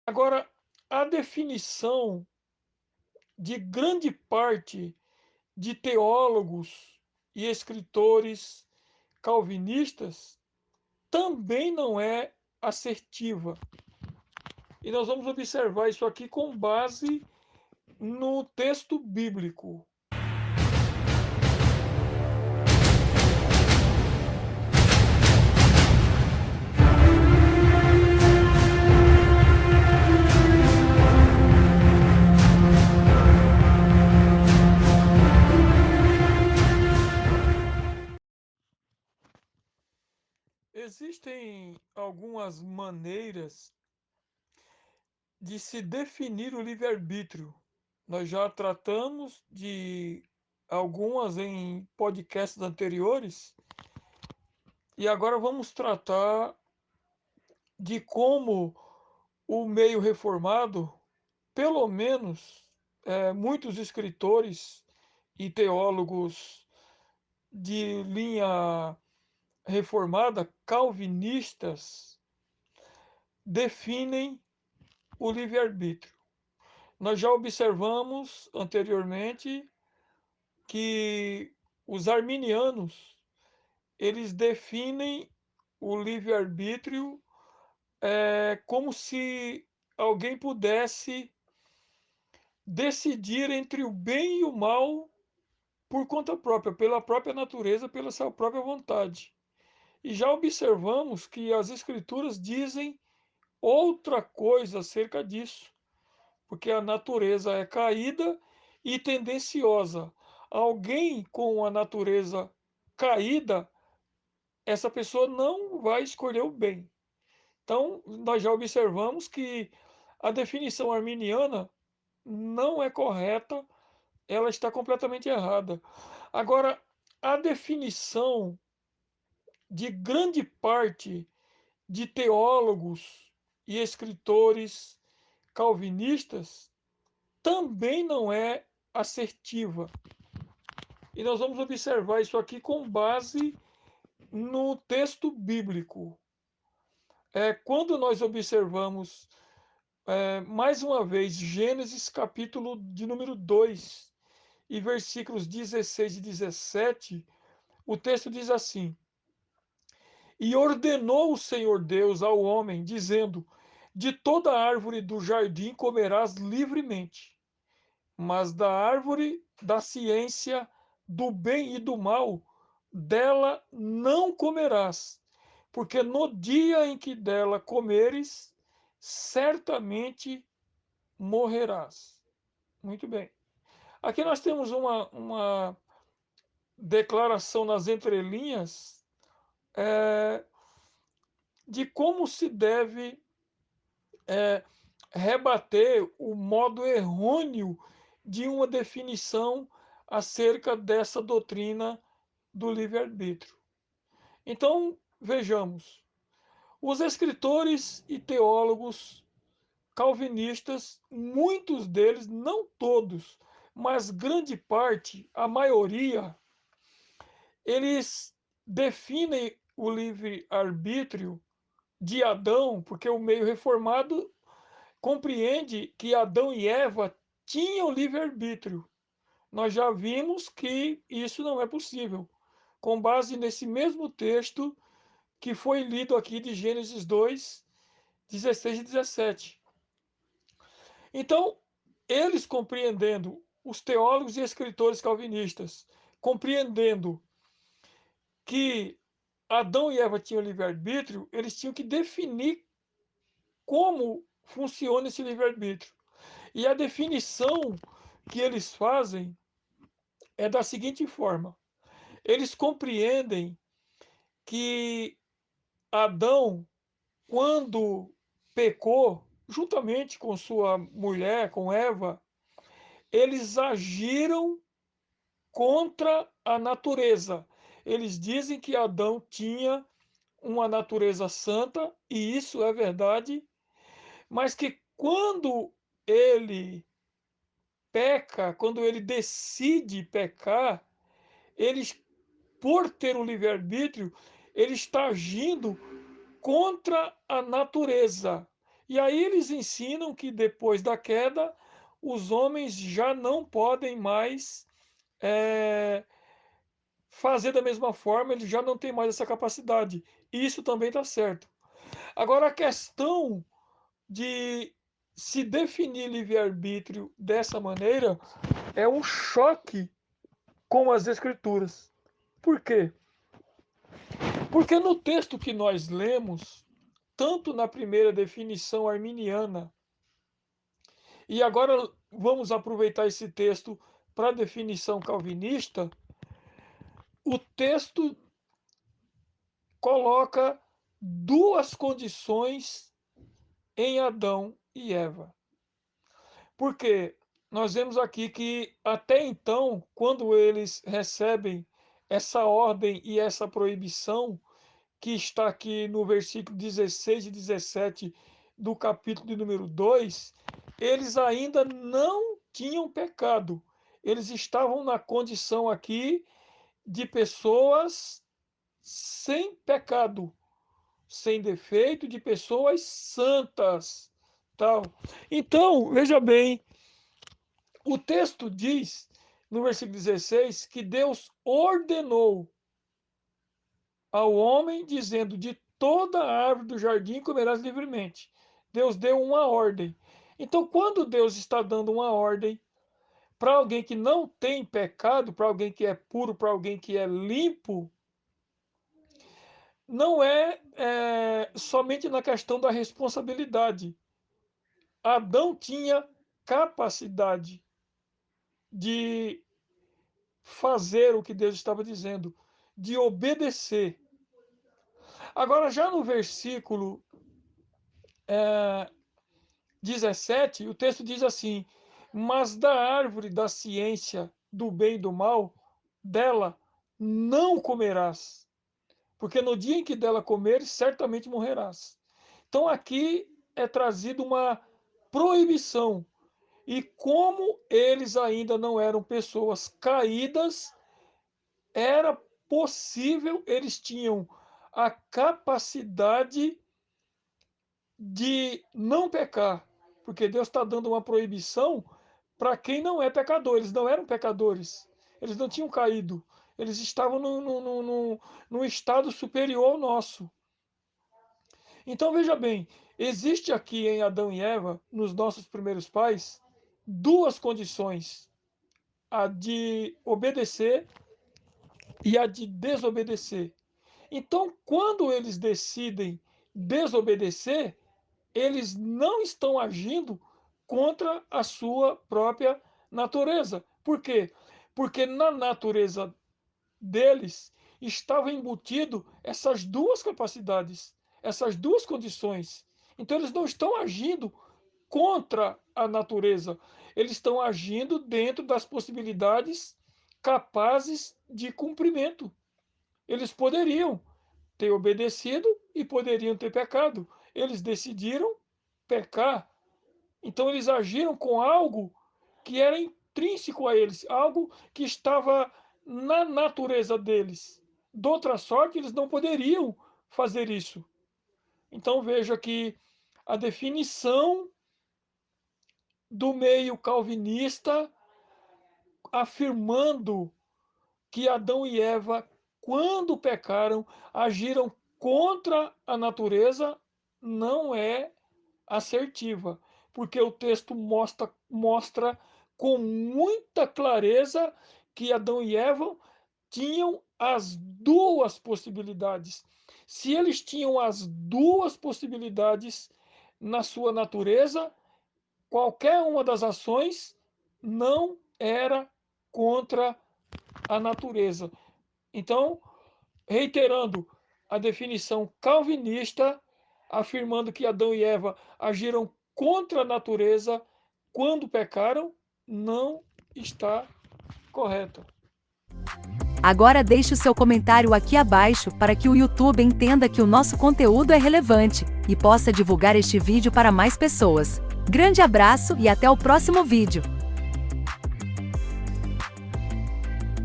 Agora, a definição de grande parte de teólogos e escritores calvinistas também não é assertiva. E nós vamos observar isso aqui com base no texto bíblico. Existem algumas maneiras de se definir o livre-arbítrio. Nós já tratamos de algumas em podcasts anteriores e agora vamos tratar de como o meio reformado, pelo menos muitos escritores e teólogos de linha reformada, calvinistas, definem o livre-arbítrio. Nós já observamos anteriormente que os arminianos eles definem o livre-arbítrio como se alguém pudesse decidir entre o bem e o mal por conta própria, pela própria natureza, pela sua própria vontade. E já observamos que as escrituras dizem outra coisa acerca disso, porque a natureza é caída e tendenciosa. Alguém com a natureza caída, essa pessoa não vai escolher o bem. Então, nós já observamos que a definição arminiana não é correta, ela está completamente errada. Agora, a definição de grande parte de teólogos e escritores calvinistas também não é assertiva. E nós vamos observar isso aqui com base no texto bíblico. Quando nós observamos, mais uma vez, Gênesis capítulo de número 2 e versículos 16 e 17, o texto diz assim: E ordenou o Senhor Deus ao homem, dizendo: De toda árvore do jardim comerás livremente, mas da árvore da ciência do bem e do mal, dela não comerás, porque no dia em que dela comeres, certamente morrerás. Muito bem. Aqui nós temos uma declaração nas entrelinhas é, de como se deve é, rebater o modo errôneo de uma definição acerca dessa doutrina do livre-arbítrio. Então, vejamos. Os escritores e teólogos calvinistas, muitos deles, não todos, mas grande parte, a maioria, eles definem o livre-arbítrio de Adão, porque o meio reformado compreende que Adão e Eva tinham livre-arbítrio. Nós já vimos que isso não é possível, com base nesse mesmo texto que foi lido aqui de Gênesis 2, 16 e 17. Então, eles compreendendo, os teólogos e escritores calvinistas, compreendendo que Adão e Eva tinham livre-arbítrio, eles tinham que definir como funciona esse livre-arbítrio. E a definição que eles fazem é da seguinte forma: eles compreendem que Adão, quando pecou, juntamente com sua mulher, com Eva, eles agiram contra a natureza. Eles dizem que Adão tinha uma natureza santa, e isso é verdade, mas que quando ele peca, quando ele decide pecar, ele, por ter um livre-arbítrio, ele está agindo contra a natureza. E aí eles ensinam que depois da queda, os homens já não podem mais fazer da mesma forma, eles já não têm mais essa capacidade. Isso também está certo. Agora, a questão de se definir livre-arbítrio dessa maneira é um choque com as Escrituras. Por quê? Porque no texto que nós lemos, tanto na primeira definição arminiana, e agora vamos aproveitar esse texto para a definição calvinista, o texto coloca duas condições em Adão e Eva. Porque nós vemos aqui que até então, quando eles recebem essa ordem e essa proibição, que está aqui no versículo 16 e 17 do capítulo de número 2, eles ainda não tinham pecado. Eles estavam na condição aqui de pessoas sem pecado, sem defeito, de pessoas santas, tal. Então, veja bem, o texto diz no versículo 16 que Deus ordenou ao homem, dizendo: de toda a árvore do jardim comerás livremente. Deus deu uma ordem. Então, quando Deus está dando uma ordem para alguém que não tem pecado, para alguém que é puro, para alguém que é limpo, não é somente na questão da responsabilidade. Adão tinha capacidade de fazer o que Deus estava dizendo, de obedecer. Agora, já no versículo 17, o texto diz assim: mas da árvore da ciência do bem e do mal, dela não comerás, porque no dia em que dela comeres, certamente morrerás. Então aqui é trazido uma proibição. E como eles ainda não eram pessoas caídas, era possível, eles tinham a capacidade de não pecar, porque Deus está dando uma proibição para quem não é pecador. Eles não eram pecadores, eles não tinham caído, eles estavam num estado superior ao nosso. Então veja bem, existe aqui em Adão e Eva, nos nossos primeiros pais, duas condições: a de obedecer e a de desobedecer. Então, quando eles decidem desobedecer, eles não estão agindo contra a sua própria natureza. Por quê? Porque na natureza deles estava embutido essas duas capacidades, essas duas condições. Então eles não estão agindo contra a natureza, eles estão agindo dentro das possibilidades capazes de cumprimento. Eles poderiam ter obedecido e poderiam ter pecado. Eles decidiram pecar. Então eles agiram com algo que era intrínseco a eles, algo que estava na natureza deles. De outra sorte, eles não poderiam fazer isso. Então veja que a definição do meio calvinista afirmando que Adão e Eva, quando pecaram, agiram contra a natureza, não é assertiva, porque o texto mostra com muita clareza que Adão e Eva tinham as duas possibilidades. Se eles tinham as duas possibilidades na sua natureza, qualquer uma das ações não era contra a natureza. Então, reiterando a definição calvinista, afirmando que Adão e Eva agiram contra a natureza quando pecaram, não está correta. Agora deixe o seu comentário aqui abaixo para que o YouTube entenda que o nosso conteúdo é relevante e possa divulgar este vídeo para mais pessoas. Grande abraço e até o próximo vídeo!